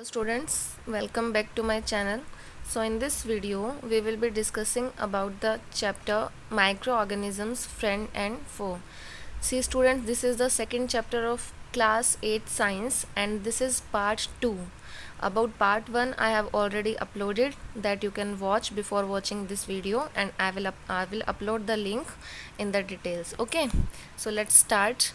Students, welcome back to my channel. So in this video we will be discussing about the chapter microorganisms friend and foe. See students, this is the second chapter of class 8 science and this is part 2. About part 1 I have already uploaded that you can watch before watching this video, and I will upload the link in the details. Okay, so let's start.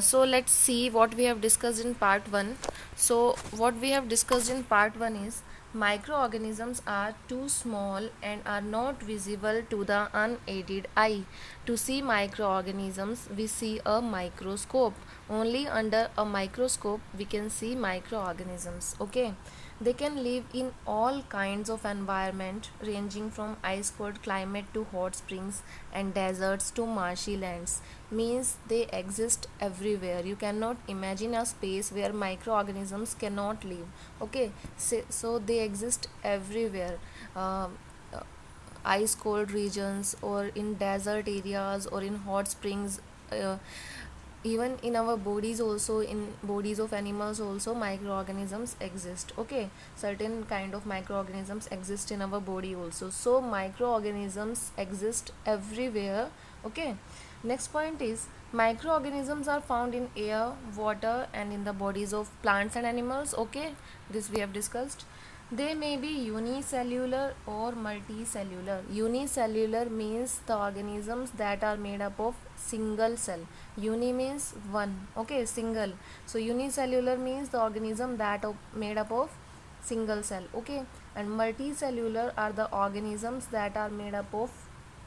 So let's see what we have discussed in part 1. So what we have discussed in part 1 is microorganisms are too small and are not visible to the unaided eye. To see microorganisms, we see a microscope. Only under a microscope we can see microorganisms. Okay, they can live in all kinds of environment ranging from ice cold climate to hot springs and deserts to marshy lands. Means they exist everywhere. You cannot imagine a space where microorganisms cannot live. Okay, so they exist everywhere. Ice cold regions or in desert areas or in hot springs, even in our bodies also, in bodies of animals also microorganisms exist. Okay, certain kind of microorganisms exist in our body also, so microorganisms exist everywhere. Okay, next point is microorganisms are found in air, water and in the bodies of plants and animals. Okay, this we have discussed. They may be unicellular or multicellular. Unicellular means the organisms that are made up of single cell. Uni means one. Okay, single. So unicellular means the organism that are made up of single cell. Okay, and multicellular are the organisms that are made up of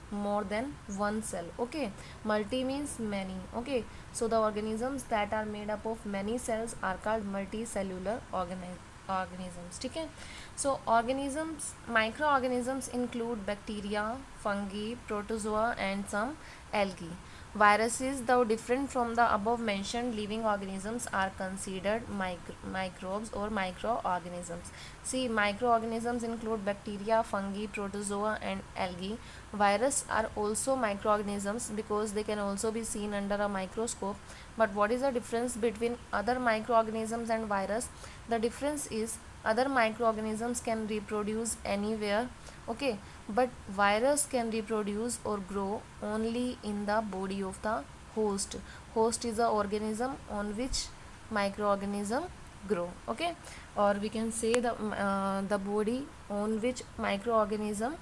more than one cell. Okay, multi means many. Okay, so the organisms that are made up of many cells are called multicellular organisms. ठीक है, so organisms, microorganisms include bacteria, fungi, protozoa and some algae. Viruses, though different from the above mentioned living organisms, are considered microbes or microorganisms. See, microorganisms include bacteria, fungi, protozoa and algae. Virus are also microorganisms because they can also be seen under a microscope. But what is the difference between other microorganisms and virus? The difference is other microorganisms can reproduce anywhere. Okay, but virus can reproduce or grow only in the body of the host. Host is the organism on which microorganism grow. Okay, or we can say the body on which microorganism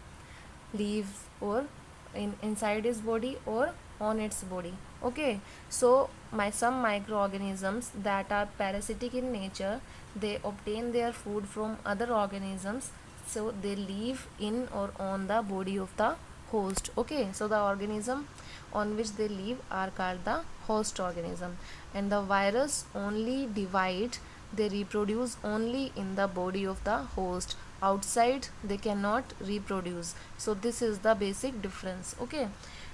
lives, or inside his body or on its body. Okay, so some microorganisms that are parasitic in nature, they obtain their food from other organisms, so they live in or on the body of the host. Okay, so the organism on which they live are called the host organism, and the virus only divide, they reproduce only in the body of the host. Outside they cannot reproduce, so this is the basic difference. Okay,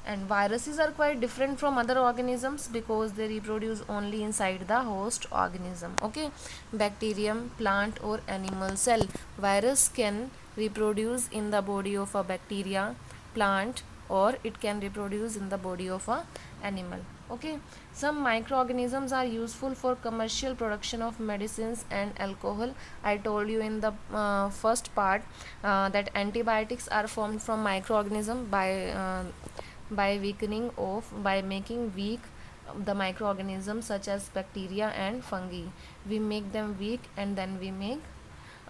and viruses are quite different from other organisms because they reproduce only inside the host organism. Okay, bacterium, plant or animal cell. Virus can reproduce in the body of a bacteria, plant, or it can reproduce in the body of a animal. Okay, some microorganisms are useful for commercial production of medicines and alcohol. I told you in the first part that antibiotics are formed from microorganism by weakening of, by making weak the microorganisms such as bacteria and fungi. We make them weak and then we make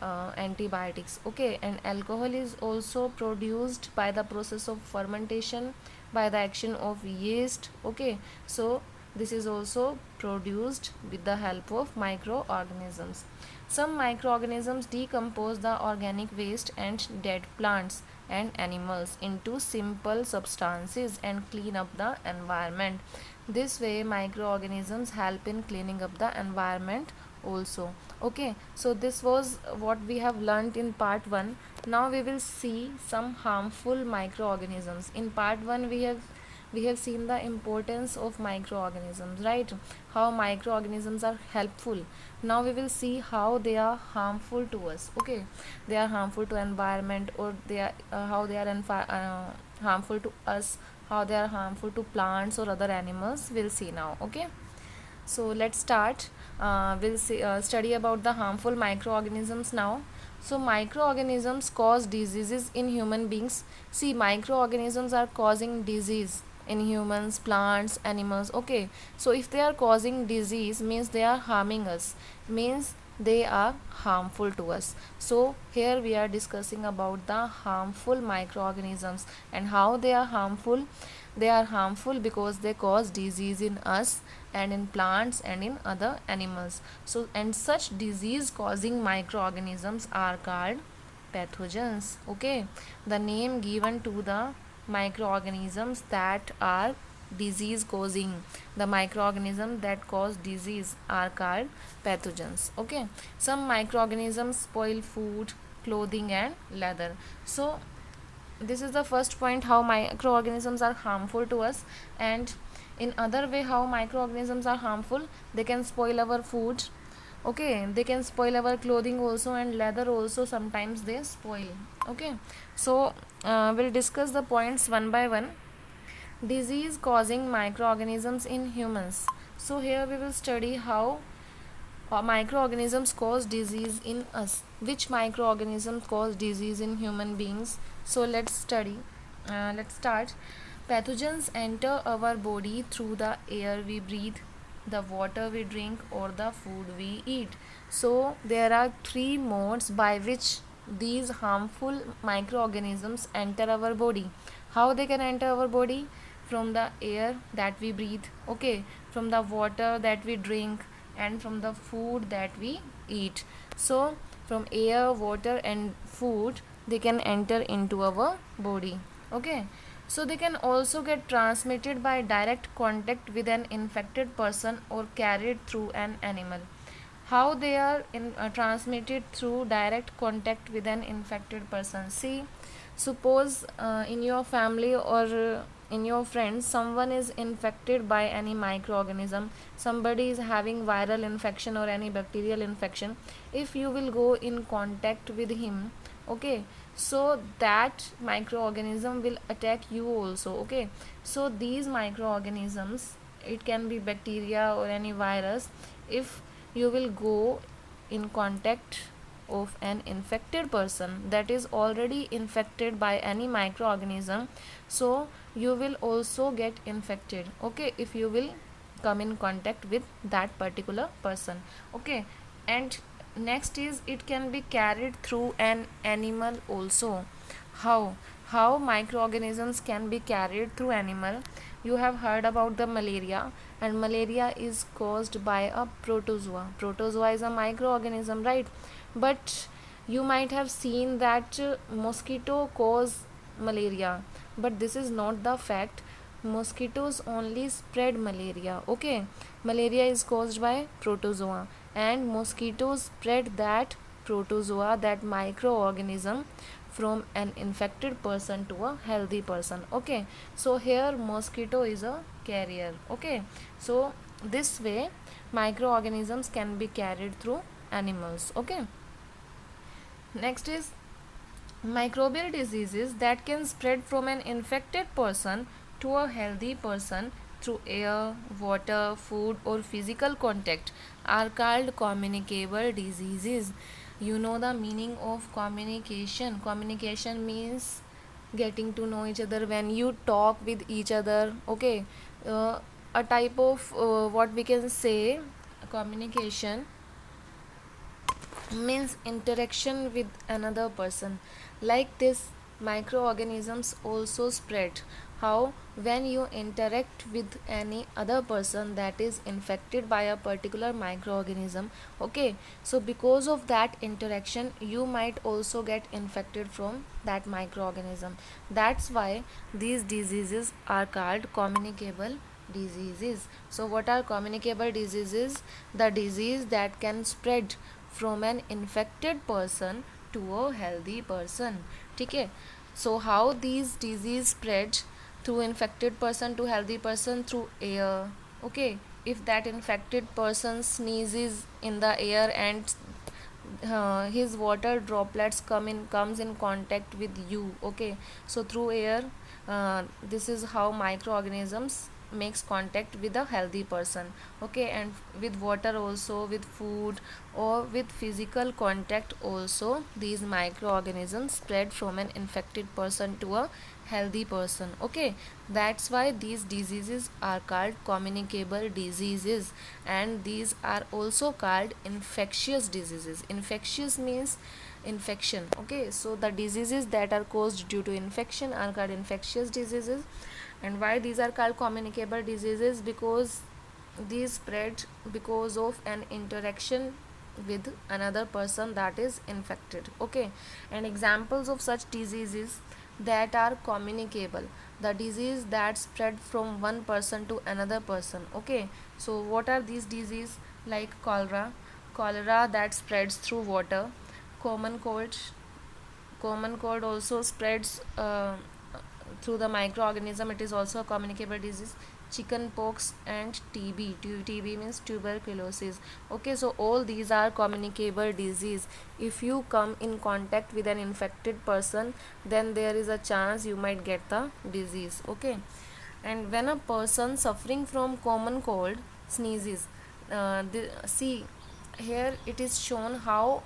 antibiotics. Okay, and alcohol is also produced by the process of fermentation, by the action of yeast. Okay, so this is also produced with the help of microorganisms. Some microorganisms decompose the organic waste and dead plants and animals into simple substances and clean up the environment. This way microorganisms help in cleaning up the environment also. Okay, so this was what we have learnt in part 1. Now we will see some harmful microorganisms. In part 1 we have seen the importance of microorganisms, right? How microorganisms are helpful. Now we will see how they are harmful to us. Okay, they are harmful to environment, or they are how they are harmful to us, how they are harmful to plants or other animals. We'll see now. Okay, So let's start. We'll study about the harmful microorganisms now. So microorganisms cause diseases in human beings. See, microorganisms are causing disease in humans, plants, animals. Okay, so if they are causing disease, means they are harming us, means they are harmful to us. So here we are discussing about the harmful microorganisms and how they are harmful. They are harmful because they cause disease in us and in plants and in other animals. So, and such disease causing microorganisms are called pathogens. Okay, the name given to the microorganisms that are disease causing, the microorganisms that cause disease are called pathogens. Okay, some microorganisms spoil food, clothing and leather. So this is the first point, how microorganisms are harmful to us. And in other way, how microorganisms are harmful, they can spoil our food. Okay, they can spoil our clothing also, and leather also sometimes they spoil. Okay, so we'll discuss the points one by one. Disease causing microorganisms in humans. So here we will study how microorganisms cause disease in us. Which microorganisms cause disease in human beings? So let's study. Let's start. Pathogens enter our body through the air we breathe, the water we drink, or the food we eat. So there are three modes by which these harmful microorganisms enter our body. How they can enter our body? From the air that we breathe, okay, from the water that we drink, and from the food that we eat. So from air, water and food, they can enter into our body. Okay, so they can also get transmitted by direct contact with an infected person or carried through an animal. How they are transmitted? Through direct contact with an infected person. See, suppose in your family or in your friends someone is infected by any microorganism, somebody is having viral infection or any bacterial infection. If you will go in contact with him, okay, so that microorganism will attack you also. Okay, so these microorganisms, it can be bacteria or any virus. If you will go in contact of an infected person that is already infected by any microorganism, so you will also get infected. Okay, if you will come in contact with that particular person. Okay, and next is, it can be carried through an animal also. How microorganisms can be carried through animal? You have heard about the malaria, and malaria is caused by a protozoa. Protozoa is a microorganism, right? But you might have seen that mosquito cause malaria, but this is not the fact. Mosquitoes only spread malaria. Okay, malaria is caused by protozoa, and mosquitoes spread that protozoa, that microorganism, from an infected person to a healthy person. Okay, so here mosquito is a carrier. Okay, so this way microorganisms can be carried through animals. Okay, next is microbial diseases that can spread from an infected person to a healthy person through air, water, food, or physical contact are called communicable diseases. You know the meaning of communication. Communication means getting to know each other, when you talk with each other. Okay, a type of what we can say, communication means interaction with another person. Like this, microorganisms also spread. How? When you interact with any other person that is infected by a particular microorganism. Okay, so because of that interaction, you might also get infected from that microorganism. That's why these diseases are called communicable diseases. So what are communicable diseases? The disease that can spread from an infected person to a healthy person. Okay, so how these disease spread through infected person to healthy person? Through air. Okay, if that infected person sneezes in the air and his water droplets comes in contact with you. Okay, so through air, this is how microorganisms makes contact with a healthy person. Okay, and with water also, with food, or with physical contact also, these microorganisms spread from an infected person to a healthy person. Okay, that's why these diseases are called communicable diseases, and these are also called infectious diseases. Infectious means infection. Okay, so the diseases that are caused due to infection are called infectious diseases. And why these are called communicable diseases? Because these spread because of an interaction with another person that is infected. Okay, and examples of such diseases that are communicable: the disease that spread from one person to another person. Okay, so what are these diseases? Like cholera that spreads through water. Common cold common cold also spreads through the microorganism. It is also a communicable disease. Chicken pox and TB means tuberculosis. Okay, so all these are communicable disease. If you come in contact with an infected person, then there is a chance you might get the disease. Okay, and when a person suffering from common cold sneezes, see here it is shown how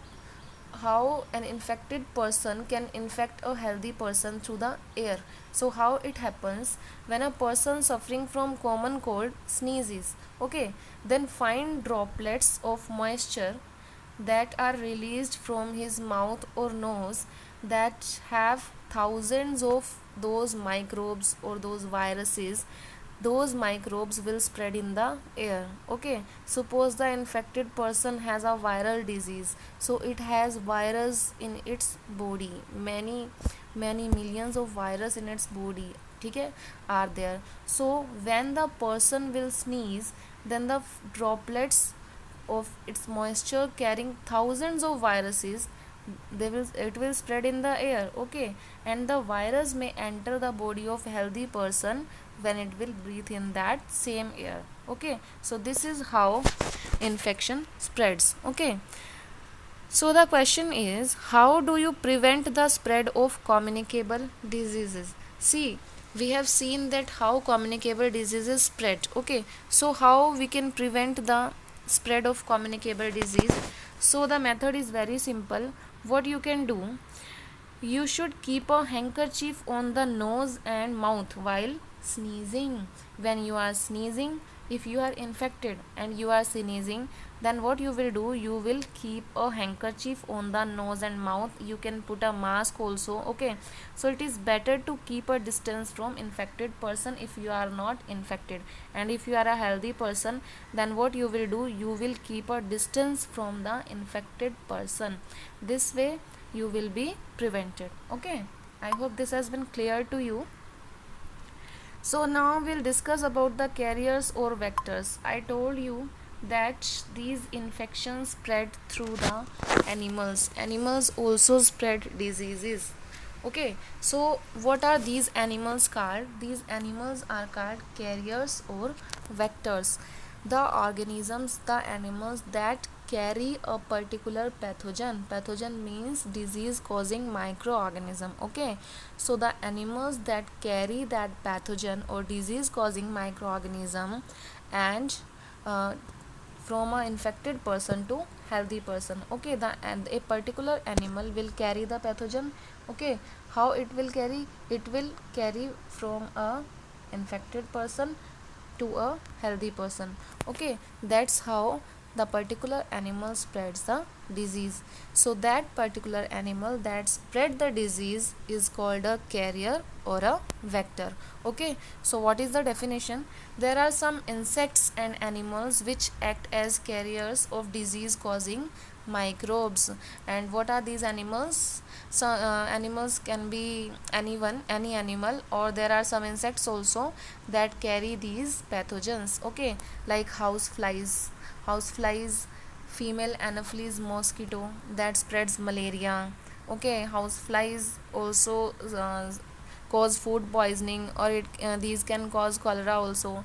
an infected person can infect a healthy person through the air. So how it happens? When a person suffering from common cold sneezes, okay, then fine droplets of moisture that are released from his mouth or nose, that have thousands of those microbes or those viruses, those microbes will spread in the air. Okay, suppose the infected person has a viral disease, so it has virus in its body, many millions of virus in its body, okay, are there. So when the person will sneeze, then the droplets of its moisture carrying thousands of viruses, it will spread in the air. Okay, and the virus may enter the body of healthy person when it will breathe in that same air. Okay, so this is how infection spreads. Okay, so the question is, how do you prevent the spread of communicable diseases? See, we have seen that how communicable diseases spread. Okay, so how we can prevent the spread of communicable disease? So the method is very simple. What you can do, you should keep a handkerchief on the nose and mouth while sneezing. When you are sneezing, if you are infected and you are sneezing, then what you will do, you will keep a handkerchief on the nose and mouth. You can put a mask also. Okay, so it is better to keep a distance from infected person if you are not infected. And if you are a healthy person, then what you will do, you will keep a distance from the infected person. This way you will be prevented. Okay, I hope this has been clear to you. So now we'll discuss about the carriers or vectors. I told you that these infections spread through the animals. Animals also spread diseases. Okay, so what are these animals called? These animals are called carriers or vectors. The organisms, the animals that carry a particular pathogen. Pathogen means disease causing microorganism. Okay, so the animals that carry that pathogen or disease causing microorganism, and from a infected person to healthy person. Okay, and a particular animal will carry the pathogen. Okay, how it will carry? It will carry from a infected person to a healthy person. Okay, that's how the particular animal spreads the disease. So that particular animal that spread the disease is called a carrier or a vector. Okay, so what is the definition? There are some insects and animals which act as carriers of disease causing microbes. And what are these animals? So animals can be anyone, any animal, or there are some insects also that carry these pathogens. Okay, like houseflies, female anopheles mosquito that spreads malaria. Okay, houseflies also cause food poisoning, or these can cause cholera also.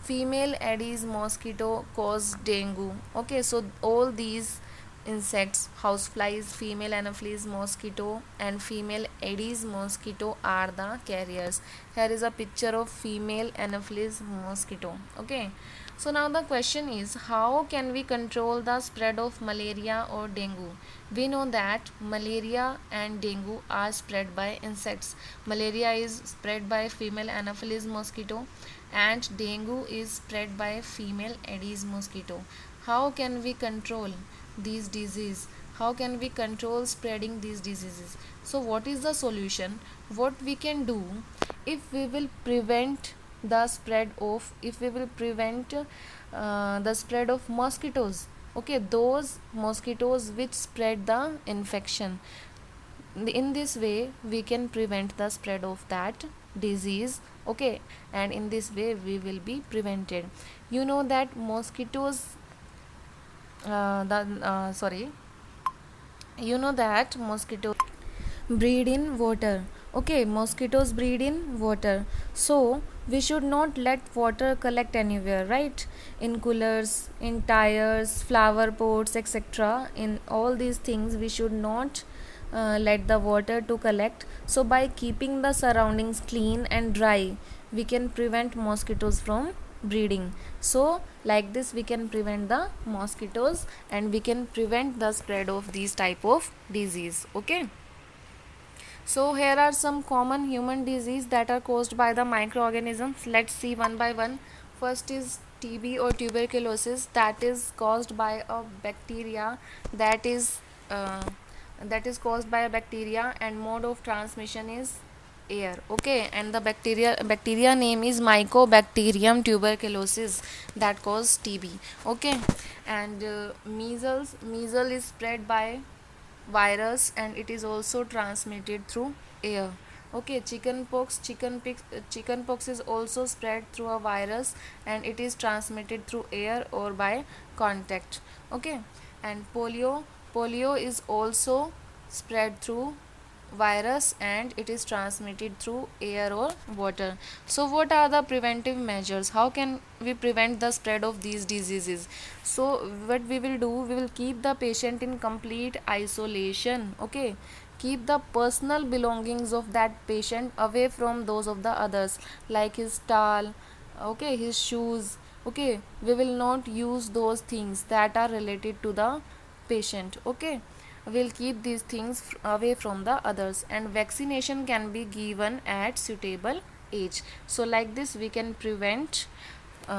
Female Aedes mosquito cause dengue. Okay, so all these insects, houseflies, female anopheles mosquito and female Aedes mosquito are the carriers. Here is a picture of female anopheles mosquito. Okay, so now the question is, how can we control the spread of malaria or dengue? We know that malaria and dengue are spread by insects. Malaria is spread by female anopheles mosquito and dengue is spread by female Aedes mosquito. How can we control these diseases? How can we control spreading these diseases? So what is the solution? What we can do, if we will prevent the spread of, if we will prevent the spread of mosquitoes, okay, those mosquitoes which spread the infection, in this way we can prevent the spread of that disease. Okay, and in this way we will be prevented. You know that mosquitoes the sorry you know that mosquitoes breed in water. Okay, mosquitoes breed in water, so we should not let water collect anywhere, right? In coolers, in tires, flower pots, etc. In all these things we should not let the water to collect. So by keeping the surroundings clean and dry, we can prevent mosquitoes from breeding. So like this we can prevent the mosquitoes and we can prevent the spread of these type of disease. Okay, so here are some common human disease that are caused by the microorganisms. Let's see one by one. First is TB or tuberculosis, that is caused by a bacteria, that is uh, caused by a bacteria, and mode of transmission is air. Okay, and the bacteria name is Mycobacterium tuberculosis that cause TB. Okay, and measles is spread by virus and it is also transmitted through air. Okay, chickenpox is also spread through a virus and it is transmitted through air or by contact. Okay, and polio is also spread through virus and it is transmitted through air or water. So what are the preventive measures? How can we prevent the spread of these diseases? So what we will do, we will keep the patient in complete isolation. Okay, keep the personal belongings of that patient away from those of the others, like his towel, okay, his shoes. Okay, we will not use those things that are related to the patient. Okay, will keep these things away from the others, and vaccination can be given at suitable age. So like this we can prevent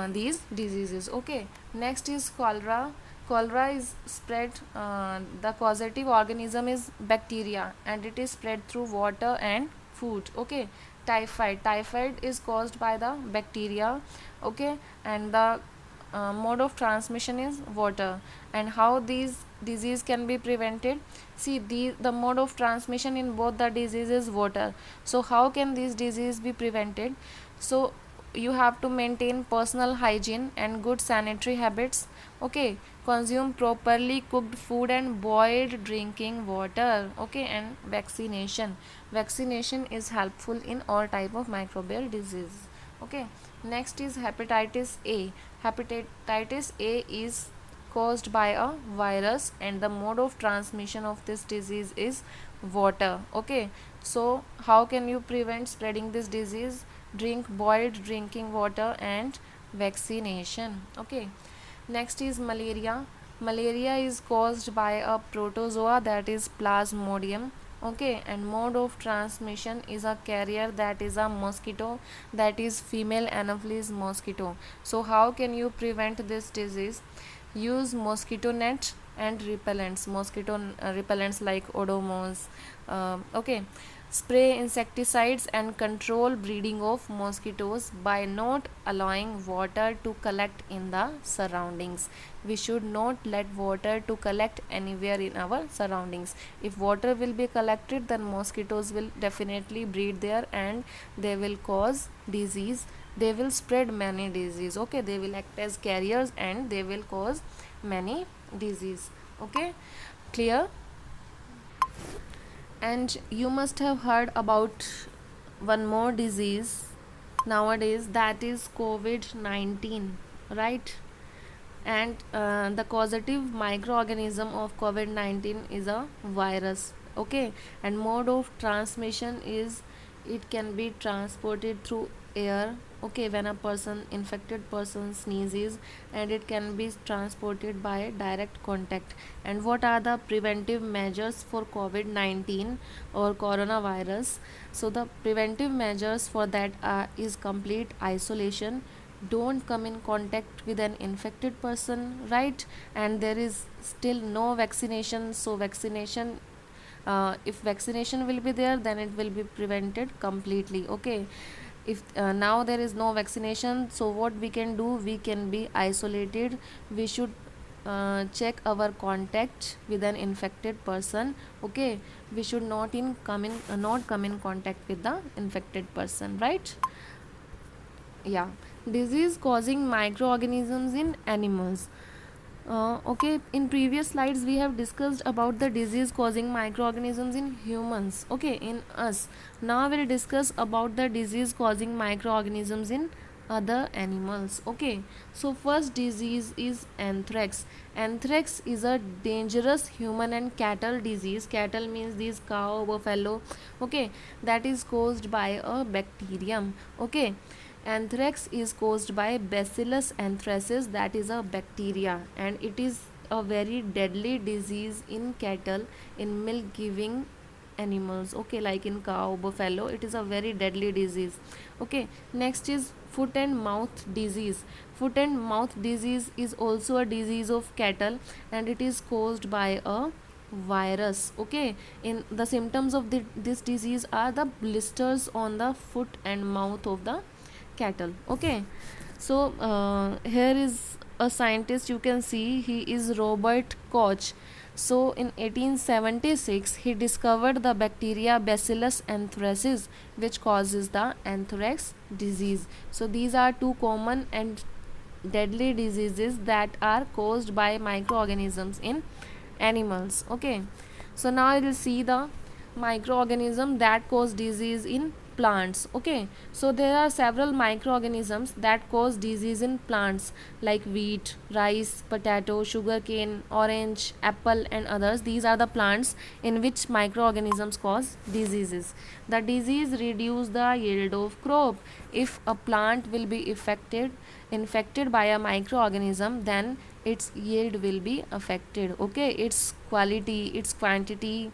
these diseases. Okay, next is cholera is spread, the causative organism is bacteria and it is spread through water and food. Okay, typhoid is caused by the bacteria. Okay, and the mode of transmission is water. And how these disease can be prevented? See, the mode of transmission in both the disease is water. So how can this disease be prevented? So you have to maintain personal hygiene and good sanitary habits. Okay, consume properly cooked food and boiled drinking water. Okay, and vaccination is helpful in all type of microbial disease. Okay, next is hepatitis A. Hepatitis A is caused by a virus and the mode of transmission of this disease is water. Okay, so how can you prevent spreading this disease? Drink boiled drinking water and vaccination. Okay, next is malaria is caused by a protozoa, that is plasmodium. Okay, and mode of transmission is a carrier, that is a mosquito, that is female anopheles mosquito. So how can you prevent this disease? Use mosquito net and repellents, mosquito repellents like Odomos. Okay, spray insecticides and control breeding of mosquitoes by not allowing water to collect in the surroundings. We should not let water to collect anywhere in our surroundings. If water will be collected, then mosquitoes will definitely breed there and they will cause disease. They will spread many disease. Okay, they will act as carriers and they will cause many disease. Okay, clear? And you must have heard about one more disease nowadays, that is COVID-19, right? And the causative microorganism of COVID-19 is a virus. Okay, and mode of transmission is it can be transported through air. Okay, when a person infected person sneezes, and it can be transported by direct contact. And what are the preventive measures for COVID-19 or coronavirus? So the preventive measures for that is complete isolation, don't come in contact with an infected person, right? And there is still no vaccination, so vaccination, if vaccination will be there, then it will be prevented completely. Okay, if now there is no vaccination, so what we can do, we can be isolated. We should check our contact with an infected person. Okay, we should not come in contact with the infected person, right? Yeah. Disease causing microorganisms in animals. Okay, in previous slides we have discussed about the disease causing microorganisms in humans, okay, in us. Now we'll discuss about the disease causing microorganisms in other animals. Okay, so first disease is anthrax. Anthrax is a dangerous human and cattle disease. Cattle means these cow, buffalo, okay, that is caused by a bacterium. Okay, anthrax is caused by Bacillus anthracis, that is a bacteria, and it is a very deadly disease in cattle, in milk giving animals, okay, like in cow, buffalo. It is a very deadly disease. Okay, next is foot and mouth disease. Foot and mouth disease is also a disease of cattle, and it is caused by a virus. Okay, in the symptoms of this disease are the blisters on the foot and mouth of the cattle. Okay, so here is a scientist, you can see, he is Robert Koch. So in 1876 he discovered the bacteria Bacillus anthracis, which causes the anthrax disease. So these are two common and deadly diseases that are caused by microorganisms in animals. Okay, so now we will see the microorganism that cause disease in plants. Okay, so there are several microorganisms that cause disease in plants, like wheat, rice, potato, sugarcane, orange, apple, and others. These are the plants in which microorganisms cause diseases. The disease reduce the yield of crop. If a plant will be infected by a microorganism, then its yield will be affected. Okay, its quality, its quantity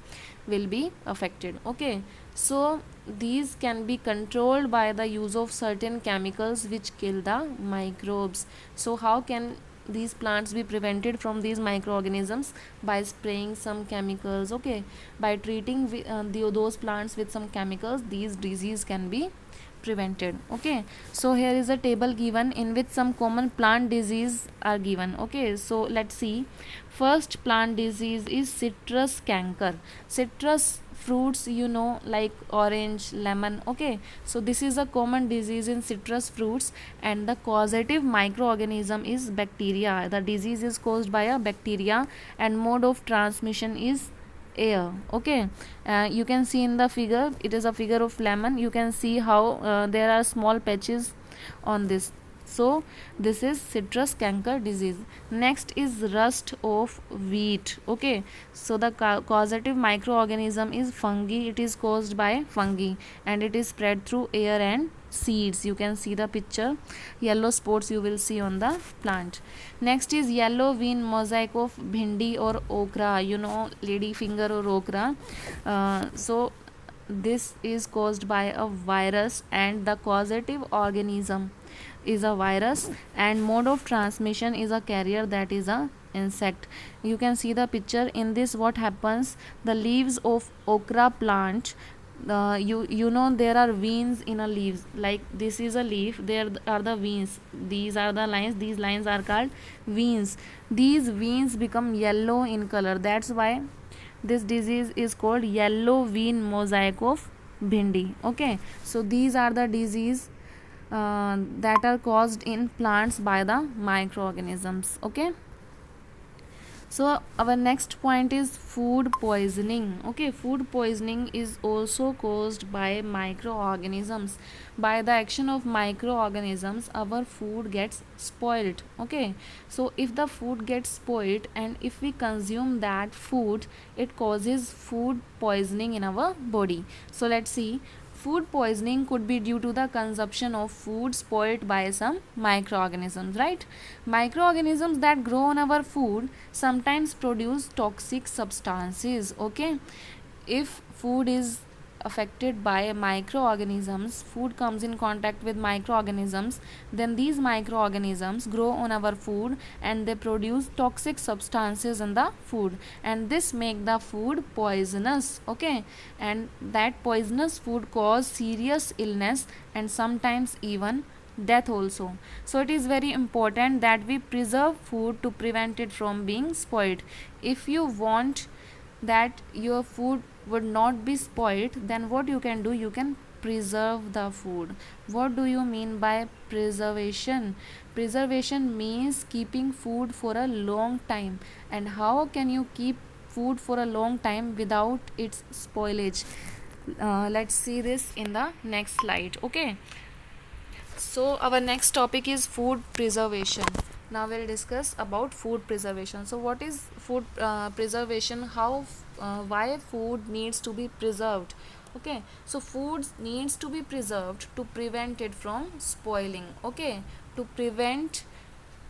will be affected. Okay, so these can be controlled by the use of certain chemicals which kill the microbes. So how can these plants be prevented from these microorganisms? By spraying some chemicals. Okay, by treating those plants with some chemicals, these disease can be prevented. Okay, so here is a table given in which some common plant disease are given. Okay, so let's see. First plant disease is citrus canker. Citrus fruits, you know, like orange, lemon. Okay, so this is a common disease in citrus fruits, and the causative microorganism is bacteria. The disease is caused by a bacteria, and mode of transmission is air. Okay, you can see in the figure, it is a figure of lemon. You can see how there are small patches on this. So this is citrus canker disease. Next is rust of wheat. Okay, so the causative microorganism is fungi. It is caused by fungi, and it is spread through air and seeds. You can see the picture, yellow spots you will see on the plant. Next is yellow vein mosaic of bhindi or okra, you know, lady finger or okra. So this is caused by a virus, and the causative organism is a virus, and mode of transmission is a carrier, that is a insect. You can see the picture. In this, what happens, the leaves of okra plant, you know, there are veins in a leaves. Like this is a leaf, there are the veins, these are the lines, these lines are called veins. These veins become yellow in color. That's why this disease is called yellow vein mosaic of bhindi. Okay, so these are the disease that are caused in plants by the microorganisms. Okay, So our next point is food poisoning. Okay, food poisoning is also caused by microorganisms. By the action of microorganisms, our food gets spoiled. Okay, so if the food gets spoiled and if we consume that food, it causes food poisoning in our body. So let's see. Food poisoning could be due to the consumption of food spoiled by some microorganisms, right? Microorganisms that grow on our food sometimes produce toxic substances. Okay, if food is affected by microorganisms, food comes in contact with microorganisms, then these microorganisms grow on our food and they produce toxic substances in the food, and this make the food poisonous. Okay, and that poisonous food cause serious illness and sometimes even death also. So it is very important that we preserve food to prevent it from being spoiled. If you want that your food would not be spoiled, then what you can do, you can preserve the food. What do you mean by preservation? Preservation means keeping food for a long time. And how can you keep food for a long time without its spoilage? Let's see this in the next slide. Okay, so our next topic is food preservation. Now we'll discuss about food preservation. So what is food preservation? Why food needs to be preserved? Okay, so food needs to be preserved to prevent it from spoiling. Okay, to prevent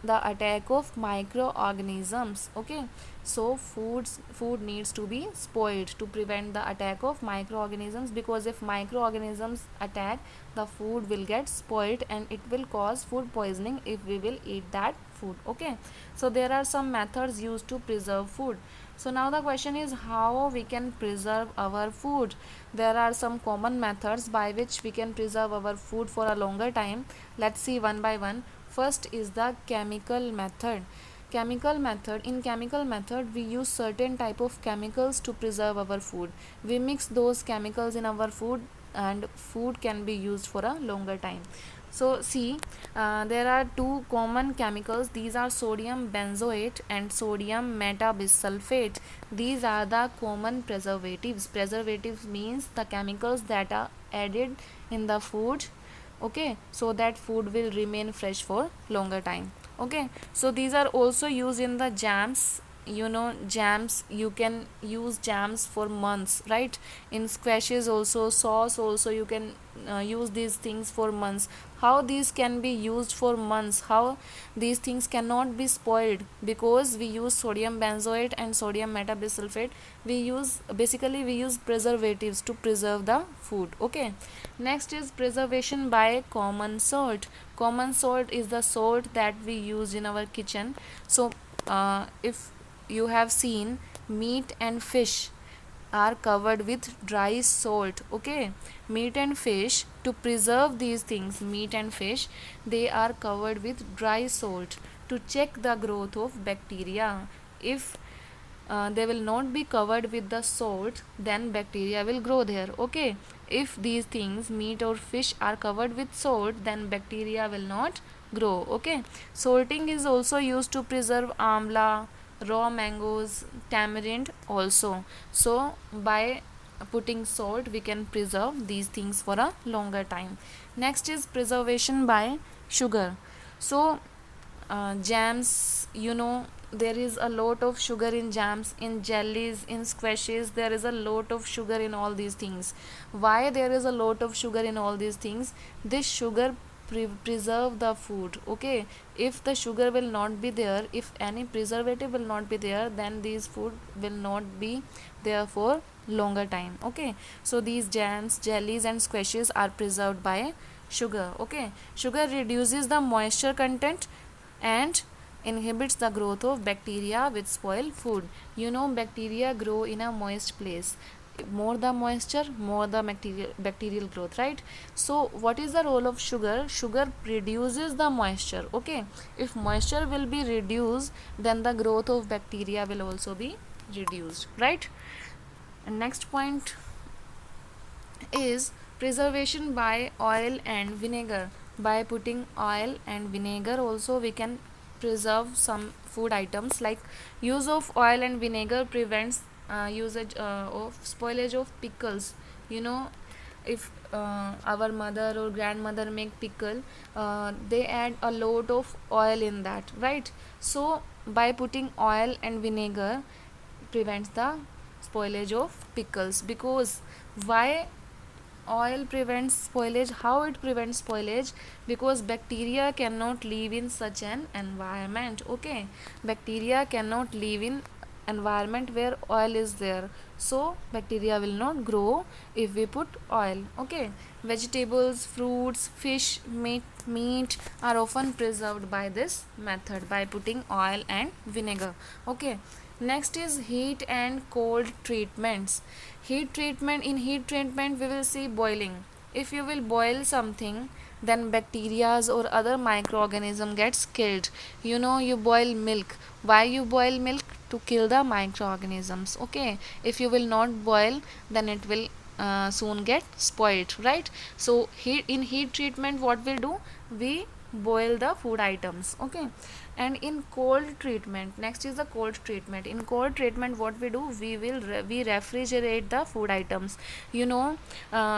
the attack of microorganisms. Okay, so food needs to be spoiled to prevent the attack of microorganisms, because if microorganisms attack, the food will get spoiled and it will cause food poisoning if we will eat that food. Okay, so there are some methods used to preserve food. So now the question is how we can preserve our food. There are some common methods by which we can preserve our food for a longer time. Let's see one by one. First is the chemical method. In chemical method, we use certain type of chemicals to preserve our food. We mix those chemicals in our food and food can be used for a longer time. So see, there are two common chemicals. These are sodium benzoate and sodium metabisulfate. These are the common preservatives. Preservatives means the chemicals that are added in the food, okay, so that food will remain fresh for longer time. Okay, so these are also used in the jams. Jams, you can use jams for months, right? In squashes also, sauce also, you can use these things for months. How these can be used for months? How these things cannot be spoiled? Because we use sodium benzoate and sodium metabisulfate. We use preservatives to preserve the food. Okay, next is preservation by common salt. Common salt is the salt that we use in our kitchen. So if you have seen, meat and fish are covered with dry salt. Okay, meat and fish, to preserve these things, meat and fish, they are covered with dry salt to check the growth of bacteria. If they will not be covered with the salt, then bacteria will grow there. Okay, if these things, meat or fish, are covered with salt, then bacteria will not grow. Okay, salting is also used to preserve amla, raw mangoes, tamarind also. So by putting salt, we can preserve these things for a longer time. Next is preservation by sugar. So jams, there is a lot of sugar in jams, in jellies, in squashes. There is a lot of sugar in all these things. Why there is a lot of sugar in all these things? This sugar preserve the food. Okay, if the sugar will not be there, if any preservative will not be there, then these food will not be there for longer time. Okay, so these jams, jellies and squashes are preserved by sugar. Okay, sugar reduces the moisture content and inhibits the growth of bacteria which spoil food. Bacteria grow in a moist place. More the moisture, more the bacterial growth, right? So what is the role of sugar? Sugar reduces the moisture. Okay, if moisture will be reduced, then the growth of bacteria will also be reduced, right? And next point is preservation by oil and vinegar. By putting oil and vinegar also, we can preserve some food items, like use of oil and vinegar prevents usage of spoilage of pickles. You know, if our mother or grandmother make pickle, they add a lot of oil in that, right? So by putting oil and vinegar prevents the spoilage of pickles. Because why oil prevents spoilage? How it prevents spoilage? Because bacteria cannot live in such an environment. Okay, bacteria cannot live in environment where oil is there, so bacteria will not grow if we put oil. Okay, vegetables, fruits, fish, meat are often preserved by this method, by putting oil and vinegar. Okay, next is heat and cold treatments. Heat treatment, in heat treatment we will see boiling. If you will boil something, then bacteria or other microorganism gets killed. You know, you boil milk. Why you boil milk? To kill the microorganisms. Okay, if you will not boil, then it will soon get spoiled, right? So in heat treatment, what we'll do, we boil the food items. Okay, and in cold treatment, next is the cold treatment. In cold treatment, what we do, we refrigerate the food items. You know,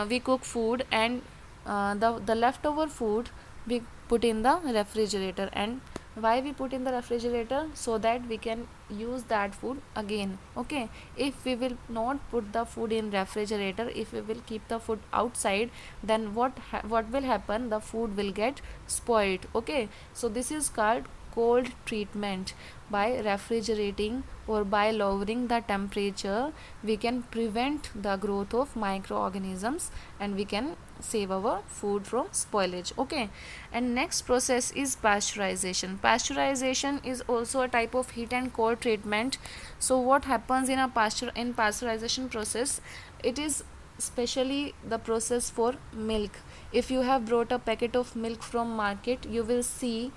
we cook food, and the leftover food we put in the refrigerator. And why we put in the refrigerator? So that we can use that food again. Okay, if we will not put the food in refrigerator, if we will keep the food outside, then what will happen? The food will get spoiled. Okay, so this is called cold treatment. By refrigerating or by lowering the temperature, we can prevent the growth of microorganisms, and we can save our food from spoilage. Okay, and next process is pasteurization. Pasteurization is also a type of heat and cold treatment. So what happens in pasteurization process? It is especially the process for milk. If you have brought a packet of milk from market, you will see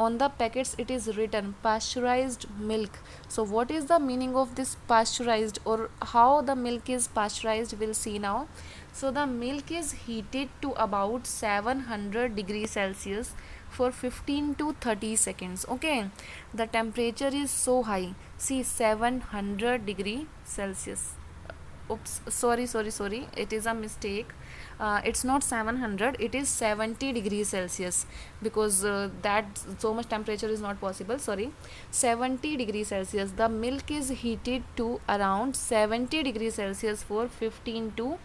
on the packets it is written pasteurized milk. So what is the meaning of this pasteurized, or how the milk is pasteurized? We'll see now. So the milk is heated to about 700 degrees Celsius for 15 to 30 seconds. Okay, the temperature is so high. See, 700 degree Celsius. Oops, sorry, it is a mistake. It's not 700, it is 70 degrees Celsius, because that so much temperature is not possible. Sorry, 70 degrees Celsius. The milk is heated to around 70 degrees Celsius for 15 to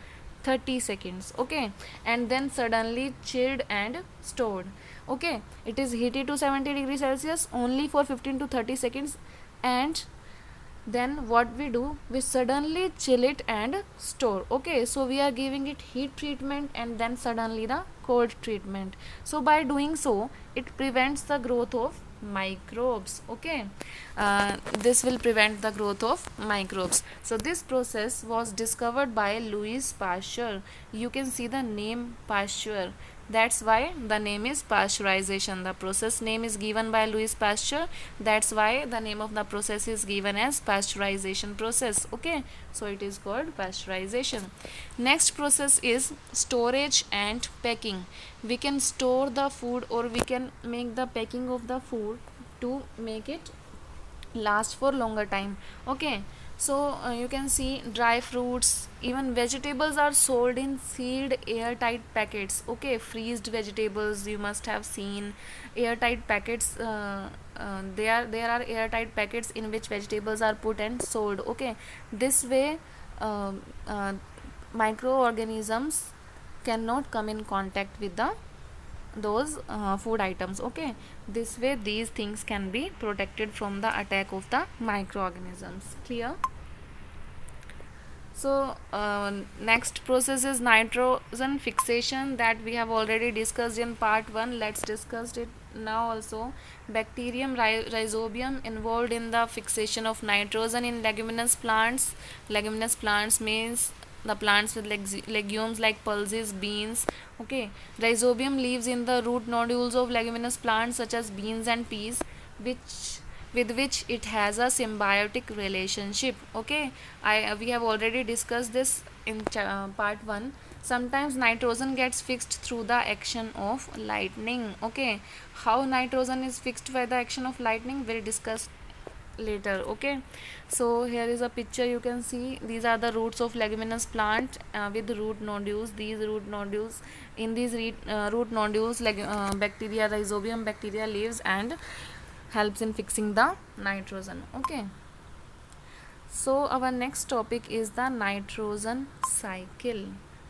30 seconds. Okay, and then suddenly chilled and stored. Okay, it is heated to 70 degrees Celsius only for 15 to 30 seconds, and then what we do, we suddenly chill it and store. Okay, so we are giving it heat treatment and then suddenly the cold treatment. So by doing so, it prevents the growth of microbes. Okay, this will prevent the growth of microbes. So this process was discovered by Louis Pasteur. You can see the name Pasteur. That's why the name is pasteurization. The process name is given by Louis Pasteur. That's why the name of the process is given as pasteurization process. Okay, so it is called pasteurization. Next process is storage and packing. We can store the food, or we can make the packing of the food to make it last for longer time. Okay, so you can see dry fruits, even vegetables are sold in sealed airtight packets. Okay, freezed vegetables you must have seen airtight packets. There are airtight packets in which vegetables are put and sold. Okay, this way uh, uh, microorganisms cannot come in contact with those food items. Okay, this way these things can be protected from the attack of the microorganisms. Clear? So next process is nitrogen fixation, that we have already discussed in part 1. Let's discuss it now also. Bacterium rhizobium involved in the fixation of nitrogen in leguminous plants. Leguminous plants means the plants with legumes like pulses, beans. Okay, rhizobium lives in the root nodules of leguminous plants such as beans and peas, which with which it has a symbiotic relationship. Okay, I we have already discussed this in part 1. Sometimes nitrogen gets fixed through the action of lightning. Okay, how nitrogen is fixed by the action of lightning we'll discuss later. Okay, so here is a picture. You can see these are the roots of leguminous plant with root nodules. These root nodules, in these root nodules, bacteria, rhizobium bacteria lives and helps in fixing the nitrogen. Okay, so our next topic is the nitrogen cycle.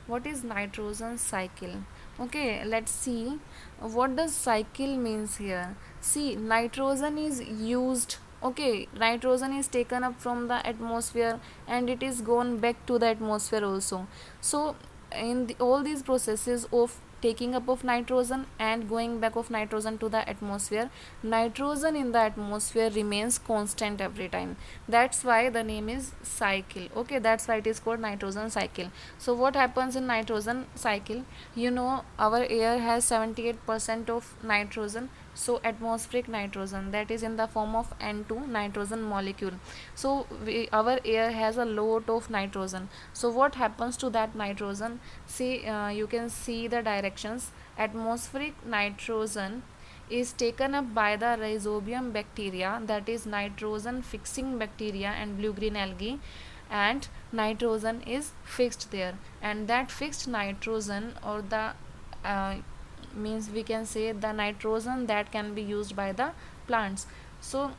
What is nitrogen cycle? Okay, let's see what does cycle means here. See, nitrogen is used. Okay, nitrogen is taken up from the atmosphere and it is gone back to the atmosphere also. So in all these processes of taking up of nitrogen and going back of nitrogen to the atmosphere, nitrogen in the atmosphere remains constant every time. That's why the name is cycle. Okay, that's why it is called nitrogen cycle. So what happens in nitrogen cycle? You know, our air has 78% of nitrogen. So atmospheric nitrogen, that is in the form of N2 nitrogen molecule. So our air has a lot of nitrogen. So what happens to that nitrogen? See, you can see the directions. Atmospheric nitrogen is taken up by the rhizobium bacteria, that is nitrogen fixing bacteria and blue green algae, and nitrogen is fixed there, and that fixed nitrogen, or the means we can say the nitrogen that can be used by the plants. So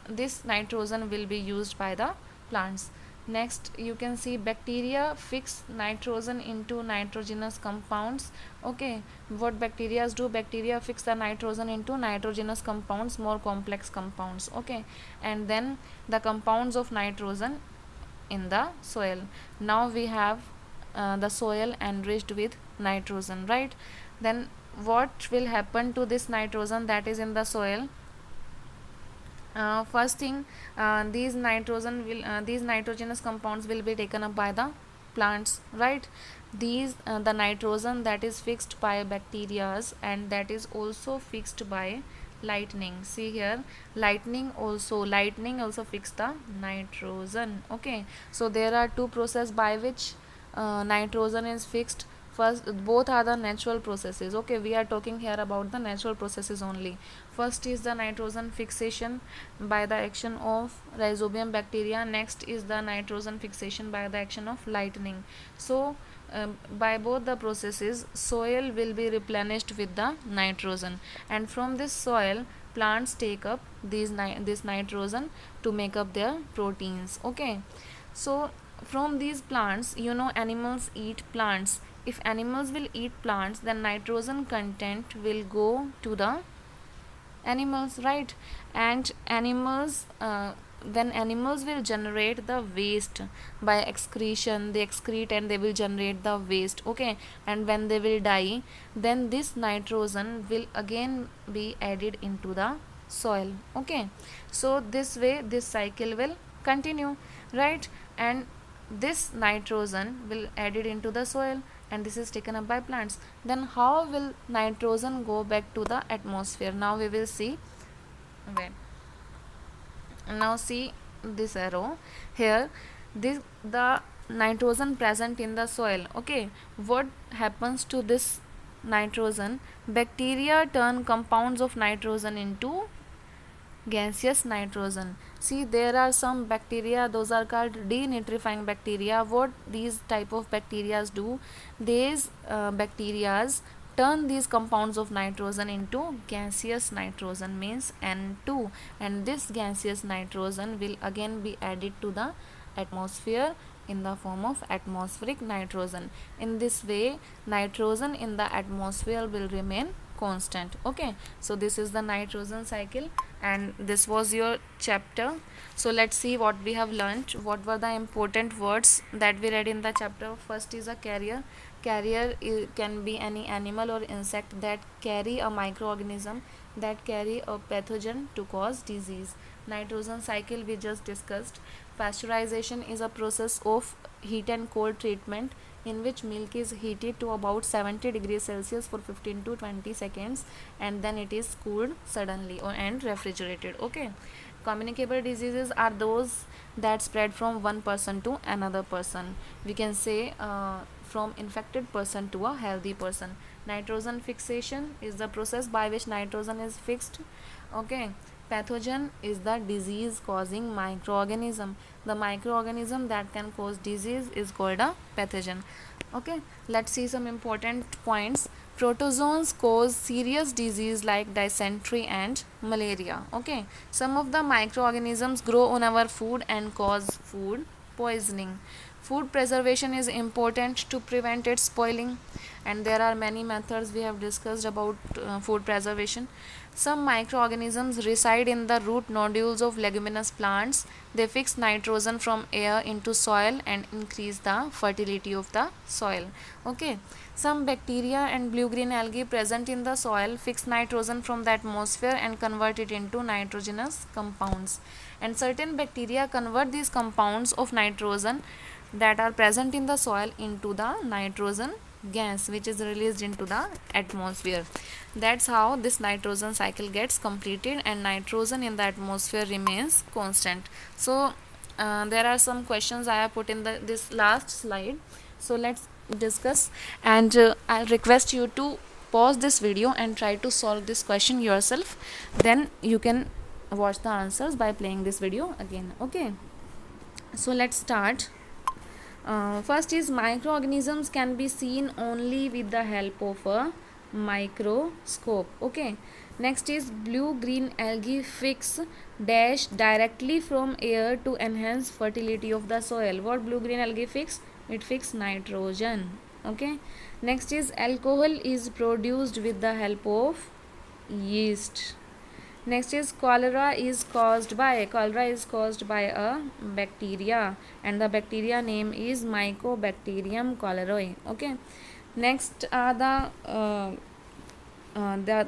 this nitrogen will be used by the plants. Next, you can see bacteria fix nitrogen into nitrogenous compounds. Okay, what bacteria do? Bacteria fix the nitrogen into nitrogenous compounds, more complex compounds. Okay, and then the compounds of nitrogen in the soil. Now we have the soil enriched with nitrogen, right? Then what will happen to this nitrogen that is in the soil? First thing, these nitrogenous compounds will be taken up by the plants, right? These the nitrogen that is fixed by bacterias, and that is also fixed by lightning. See here, lightning also fix the nitrogen. Okay, so there are two processes by which nitrogen is fixed. First, both are the natural processes. Okay, we are talking here about the natural processes only. First is the nitrogen fixation by the action of rhizobium bacteria. Next is the nitrogen fixation by the action of lightning. So by both the processes, soil will be replenished with the nitrogen, and from this soil plants take up this nitrogen to make up their proteins. Okay, so from these plants, you know, animals eat plants. If animals will eat plants, then nitrogen content will go to the animals, right? And animals, when animals will generate the waste by excretion, they excrete and they will generate the waste. Okay, and when they will die, then this nitrogen will again be added into the soil. Okay, so this way this cycle will continue, right? And this nitrogen will added into the soil, and this is taken up by plants. Then how will nitrogen go back to the atmosphere? Now we will see. Okay, now see this arrow here. This the nitrogen present in the soil. Okay, what happens to this nitrogen? Bacteria turn compounds of nitrogen into gaseous nitrogen. See, there are some bacteria, those are called denitrifying bacteria. What these type of bacteria do? These bacteria turn these compounds of nitrogen into gaseous nitrogen, means N2, and this gaseous nitrogen will again be added to the atmosphere in the form of atmospheric nitrogen. In this way, nitrogen in the atmosphere will remain constant. Okay, so this is the nitrogen cycle, and this was your chapter. So let's see what we have learned. What were the important words that we read in the chapter? First is a carrier. Carrier can be any animal or insect that carry a microorganism that carry a pathogen to cause disease. Nitrogen cycle we just discussed. Pasteurization is a process of heat and cold treatment in which milk is heated to about 70 degrees Celsius for 15 to 20 seconds, and then it is cooled suddenly and refrigerated. Okay. Communicable diseases are those that spread from one person to another person. We can say from infected person to a healthy person. Nitrogen fixation is the process by which nitrogen is fixed. Okay. Pathogen is the disease causing microorganism. The microorganism that can cause disease is called a pathogen. Okay, let's see some important points. Protozoans cause serious disease like dysentery and malaria. Okay, some of the microorganisms grow on our food and cause food poisoning. Food preservation is important to prevent its spoiling, and there are many methods we have discussed about food preservation. Some microorganisms reside in the root nodules of leguminous plants. They fix nitrogen from air into soil and increase the fertility of the soil. Okay. Some bacteria and blue-green algae present in the soil fix nitrogen from the atmosphere and convert it into nitrogenous compounds. And certain bacteria convert these compounds of nitrogen that are present in the soil into the nitrogen gas, which is released into the atmosphere. That's how this nitrogen cycle gets completed, and nitrogen in the atmosphere remains constant. So there are some questions I have put in this last slide, so let's discuss, and I'll request you to pause this video and try to solve this question yourself. Then you can watch the answers by playing this video again. Okay, so let's start. First is microorganisms can be seen only with the help of a microscope. Okay. Next is blue-green algae fix dash directly from air to enhance fertility of the soil. What blue-green algae fix? It fix nitrogen. Okay. Next is alcohol is produced with the help of yeast. Next is cholera is caused by a bacteria, and the bacteria name is Mycobacterium cholerae. Okay. Next are the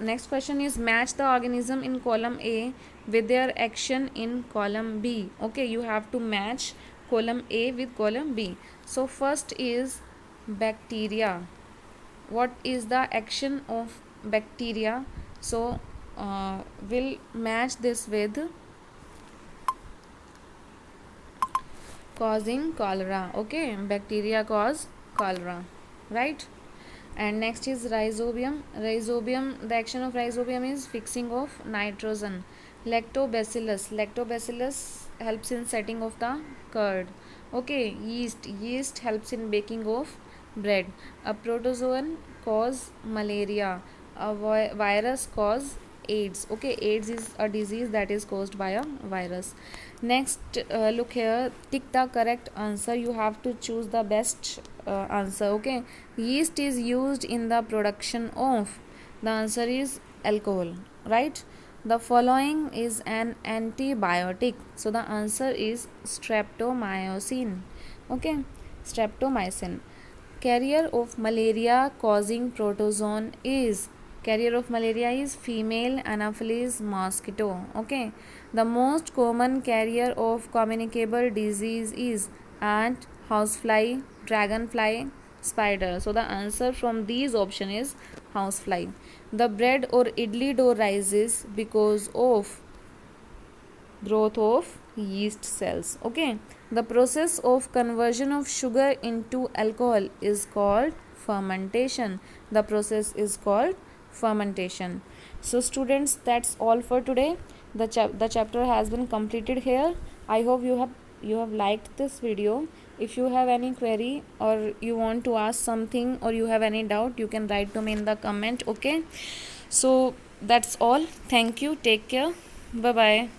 next question is match the organism in column A with their action in column B. Okay, you have to match column A with column B. So first is bacteria. What is the action of bacteria? So we'll match this with causing cholera. Okay, bacteria cause cholera, right? And next is rhizobium. The action of rhizobium is fixing of nitrogen. Lactobacillus helps in setting of the curd. Okay, yeast helps in baking of bread. A protozoan cause malaria. A virus cause AIDS. Okay, AIDS is a disease that is caused by a virus. Next, look here, tick the correct answer. You have to choose the best answer. Okay, yeast is used in the production of, the answer is alcohol, right? The following is an antibiotic, so the answer is streptomycin. Okay, streptomycin. Carrier of malaria causing protozoan is female Anopheles mosquito. Okay, the most common carrier of communicable disease is ant, housefly, dragonfly, spider. So the answer from these option is housefly. The bread or idli dough rises because of growth of yeast cells. Okay, the process of conversion of sugar into alcohol is called fermentation. The process is called fermentation. So students, that's all for today. The chapter has been completed here. I hope you have liked this video. If you have any query or you want to ask something or you have any doubt, you can write to me in the comment. Okay, so that's all. Thank you. Take care. Bye bye.